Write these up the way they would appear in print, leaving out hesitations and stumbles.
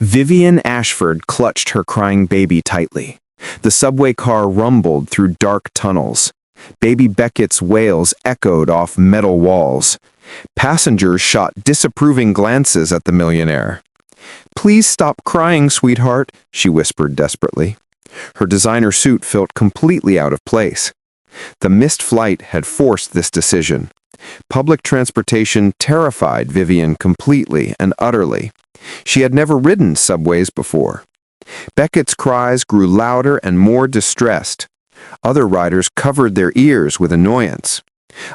Vivian Ashford clutched her crying baby tightly. The subway car rumbled through dark tunnels. Baby Beckett's wails echoed off metal walls. Passengers shot disapproving glances at the millionaire. "Please stop crying, sweetheart," she whispered desperately. Her designer suit felt completely out of place. The missed flight had forced this decision. Public transportation terrified Vivian completely and utterly. She had never ridden subways before. Beckett's cries grew louder and more distressed. Other riders covered their ears with annoyance.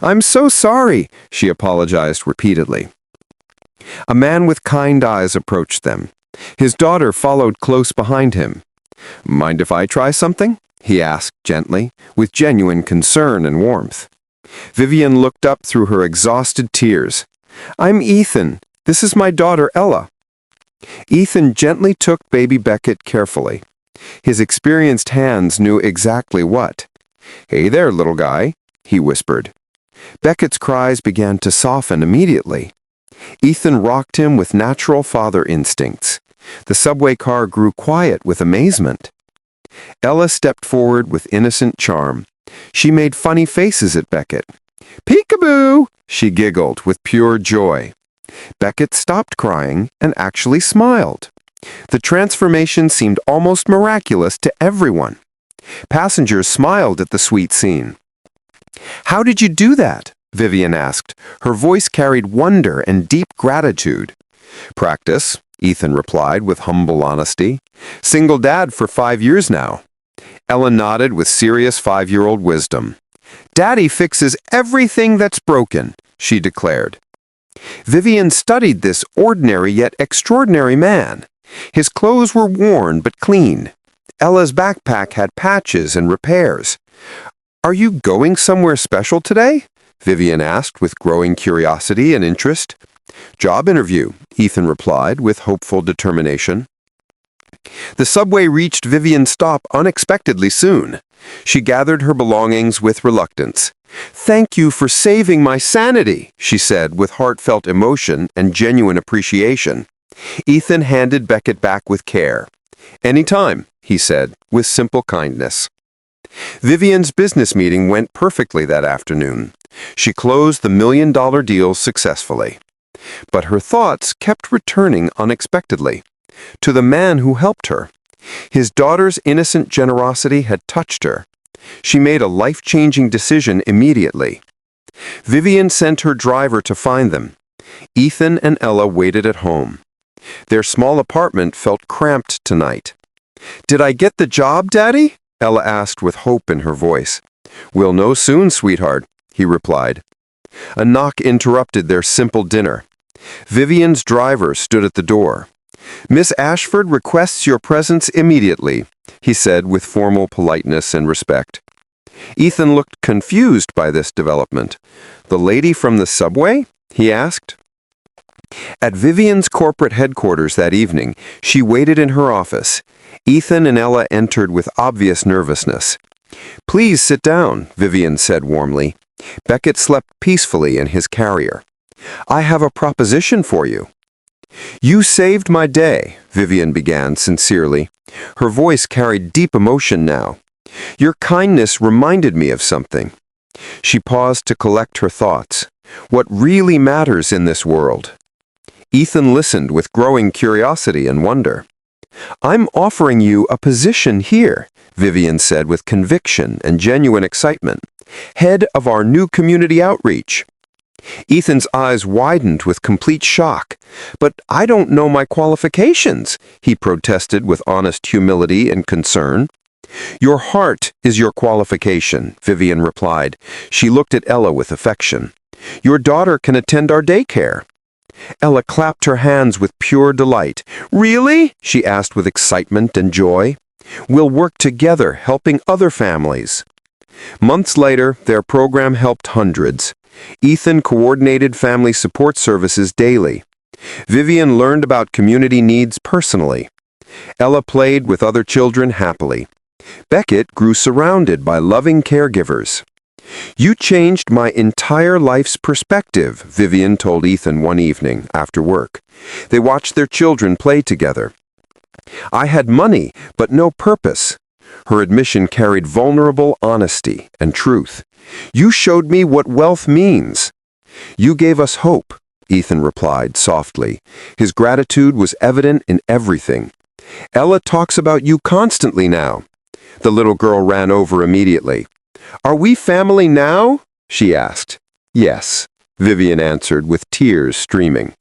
"I'm so sorry," she apologized repeatedly. A man with kind eyes approached them. His daughter followed close behind him. "Mind if I try something?" he asked gently, with genuine concern and warmth. Vivian looked up through her exhausted tears. "I'm Ethan. This is my daughter, Ella." Ethan gently took baby Beckett carefully. His experienced hands knew exactly what. "Hey there, little guy," he whispered. Beckett's cries began to soften immediately. Ethan rocked him with natural father instincts. The subway car grew quiet with amazement. Ella stepped forward with innocent charm. She made funny faces at Beckett. "Peekaboo!" she giggled with pure joy. Beckett stopped crying and actually smiled. The transformation seemed almost miraculous to everyone. Passengers smiled at the sweet scene. "How did you do that?" Vivian asked. Her voice carried wonder and deep gratitude. "Practice," Ethan replied with humble honesty. "Single dad for 5 years now." Ella nodded with serious 5-year-old wisdom. "Daddy fixes everything that's broken," she declared. Vivian studied this ordinary yet extraordinary man. His clothes were worn but clean. Ella's backpack had patches and repairs. "Are you going somewhere special today?" Vivian asked with growing curiosity and interest. "Job interview," Ethan replied with hopeful determination. The subway reached Vivian's stop unexpectedly soon. She gathered her belongings with reluctance. "Thank you for saving my sanity," she said with heartfelt emotion and genuine appreciation. Ethan handed Beckett back with care. "Anytime," he said, with simple kindness. Vivian's business meeting went perfectly that afternoon. She closed the $1 million deal successfully. But her thoughts kept returning unexpectedly to the man who helped her. His daughter's innocent generosity had touched her. She made a life-changing decision immediately. Vivian sent her driver to find them. Ethan and Ella waited at home. Their small apartment felt cramped tonight. "Did I get the job, Daddy?" Ella asked with hope in her voice. "We'll know soon, sweetheart," he replied. A knock interrupted their simple dinner. Vivian's driver stood at the door. "Miss Ashford requests your presence immediately," he said with formal politeness and respect. Ethan looked confused by this development. "The lady from the subway?" he asked. At Vivian's corporate headquarters that evening, she waited in her office. Ethan and Ella entered with obvious nervousness. "Please sit down," Vivian said warmly. Beckett slept peacefully in his carrier. "I have a proposition for you." "You saved my day," Vivian began sincerely. Her voice carried deep emotion now. "Your kindness reminded me of something." She paused to collect her thoughts. What really matters in this world? Ethan listened with growing curiosity and wonder. "I'm offering you a position here," Vivian said with conviction and genuine excitement. "Head of our new community outreach." Ethan's eyes widened with complete shock. "But I don't know my qualifications," he protested with honest humility and concern. "Your heart is your qualification," Vivian replied. She looked at Ella with affection. "Your daughter can attend our daycare." Ella clapped her hands with pure delight. "Really?" she asked with excitement and joy. "We'll work together, helping other families." Months later, their program helped hundreds. Ethan coordinated family support services daily. Vivian learned about community needs personally. Ella played with other children happily. Beckett grew surrounded by loving caregivers. "You changed my entire life's perspective," Vivian told Ethan one evening after work. They watched their children play together. I had money, but no purpose. Her admission carried vulnerable honesty and truth. You showed me what wealth means. You gave us hope, Ethan replied softly. His gratitude was evident in everything. Ella talks about you constantly now. The little girl ran over immediately. Are we family now? She asked. Yes, Vivian answered with tears streaming.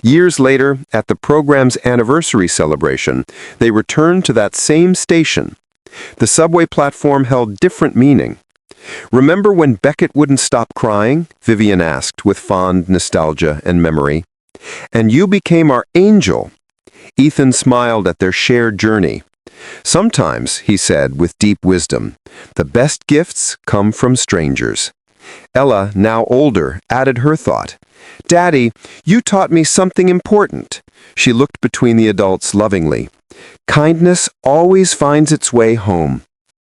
Years later, at the program's anniversary celebration, they returned to that same station. The subway platform held different meaning. Remember when Beckett wouldn't stop crying? Vivian asked with fond nostalgia and memory. And you became our angel. Ethan smiled at their shared journey. Sometimes, he said with deep wisdom, the best gifts come from strangers. Ella, now older, added her thought. Daddy, you taught me something important. She looked between the adults lovingly. Kindness always finds its way home.